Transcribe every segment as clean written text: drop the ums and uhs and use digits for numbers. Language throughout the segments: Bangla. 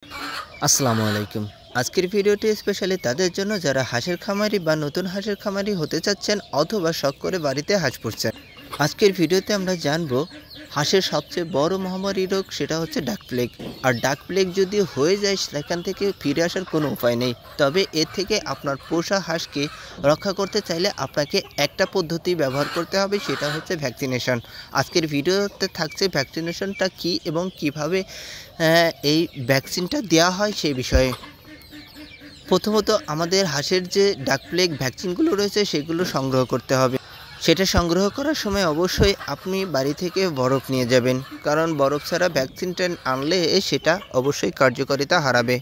আসসালামু আলাইকুম। আজকের ভিডিওটি স্পেশালি তাদের জন্য যারা হাঁসের খামারি বা নতুন হাঁসের খামারি হতে চাচ্ছেন অথবা শখ করে বাড়িতে হাঁস পুষছেন। আজকের ভিডিওতে আমরা জানব হাঁসের সবচেয়ে বড় মহামারী রোগ, সেটা হচ্ছে ডাক প্লেগ। আর ডাক প্লেগ যদি হয়ে যায় সেখান থেকে ফিরে আসার কোনো উপায় নেই। তবে এর থেকে আপনার পোষা হাঁসকে রক্ষা করতে চাইলে আপনাকে একটা পদ্ধতি ব্যবহার করতে হবে, সেটা হচ্ছে ভ্যাকসিনেশন। আজকের ভিডিওতে থাকছে ভ্যাকসিনেশনটা কী এবং কিভাবে এই ভ্যাকসিনটা দেওয়া হয় সেই বিষয়ে। প্রথমত আমাদের হাঁসের যে ডাক প্লেগ ভ্যাকসিনগুলো রয়েছে সেগুলো সংগ্রহ করতে হবে। সেটা সংগ্রহ করার সময় অবশ্যই আপনি বাড়ি থেকে বরফ নিয়ে যাবেন, কারণ বরফ ছাড়া ভ্যাকসিনটা আনলে সেটা অবশ্যই কার্যকারিতা হারাবে।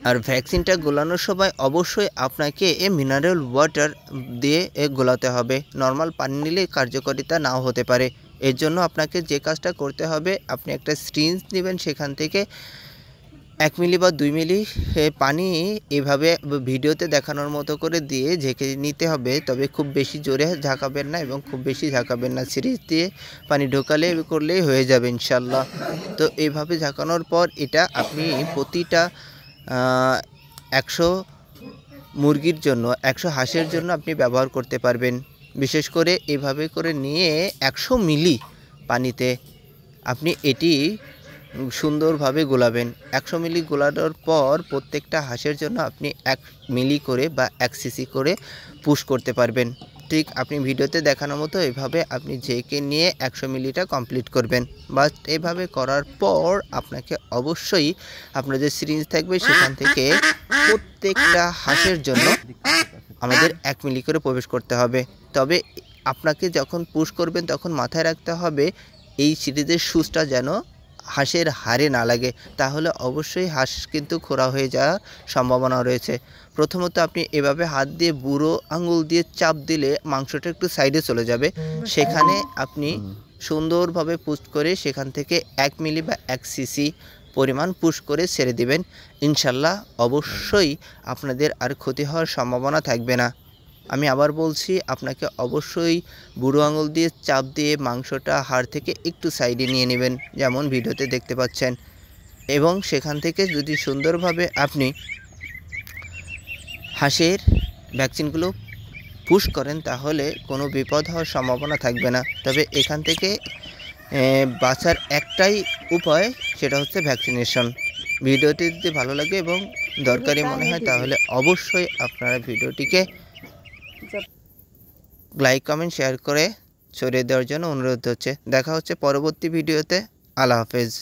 আর ভ্যাকসিনটা গোলানোর সময় অবশ্যই আপনাকে মিনারেল ওয়াটার দিয়ে গোলাতে হবে। নর্মাল পানি নিলে কার্যকারিতা নাও হতে পারে। এর জন্য আপনাকে যে কাজটা করতে হবে, আপনি একটা সিরিঞ্জ নেবেন, সেখান থেকে 1 মিলি বা 2 মিলি পানি এভাবে ভিডিওতে দেখানোর মতো করে দিয়ে ঝেঁকে নিতে হবে। তবে খুব বেশি জোরে ঝাঁকাবেন না এবং খুব বেশি ঝাঁকাবেন না। সিরিঞ্জ দিয়ে পানি ঢোকালে করলেই হয়ে যাবে ইনশাল্লাহ। তো এইভাবে ঝাঁকানোর পর এটা আপনি প্রতিটা 100 মুরগির জন্য 100 হাঁসের জন্য আপনি ব্যবহার করতে পারবেন। বিশেষ করে এভাবে করে নিয়ে 100 মিলি পানিতে আপনি এটি সুন্দরভাবে গোলাবেন। 100 মিলি গোলানোর পর প্রত্যেকটা হাঁসের জন্য আপনি 1 মিলি করে বা 1 সিসি করে পুশ করতে পারবেন। ঠিক আপনি ভিডিওতে দেখানোর মতো এভাবে আপনি ঝেঁকে নিয়ে 100 মিলিটা কমপ্লিট করবেন। বাস এভাবে করার পর আপনাকে অবশ্যই আপনার যে সিরিঞ্জ থাকবে সেখান থেকে প্রত্যেকটা হাঁসের জন্য আমাদের 1 মিলি করে প্রবেশ করতে হবে। তবে আপনাকে যখন পুশ করবেন তখন মাথায় রাখতে হবে এই সিরিজের সুচটা যেন হাঁসের হাড়ে না লাগে, তাহলে অবশ্যই হাঁস কিন্তু খোঁড়া হয়ে যাওয়ার সম্ভাবনা রয়েছে। প্রথমত আপনি এভাবে হাত দিয়ে বুড়ো আঙুল দিয়ে চাপ দিলে মাংসটা একটু সাইডে চলে যাবে। সেখানে আপনি সুন্দরভাবে পুশ করে সেখান থেকে 1 মিলি বা 1 সিসি পরিমাণ পুশ করে ছেড়ে দিবেন। ইনশাল্লাহ অবশ্যই আপনাদের আর ক্ষতি হওয়ার সম্ভাবনা থাকবে না। আমি আবার বলছি, আপনাকে অবশ্যই বুড়ো আঙুল দিয়ে চাপ দিয়ে মাংসটা হাড় থেকে একটু সাইডে নিয়ে নেবেন, যেমন ভিডিওতে দেখতে পাচ্ছেন। এবং সেখান থেকে যদি সুন্দরভাবে আপনি হাঁসের ভ্যাকসিনগুলো পুশ করেন তাহলে কোনো বিপদ হওয়ার সম্ভাবনা থাকবে না। তবে এখান থেকে বাঁচার একটাই উপায়, সেটা হচ্ছে ভ্যাকসিনেশন। ভিডিওটি যদি ভালো লাগে এবং দরকারি মনে হয় তাহলে অবশ্যই আপনারা ভিডিওটিকে লাইক কমেন্ট শেয়ার করে ছড়িয়ে দেওয়ার জন্য অনুরোধ হচ্ছে। দেখা হচ্ছে পরবর্তী ভিডিওতে। আল্লাহ হাফেজ।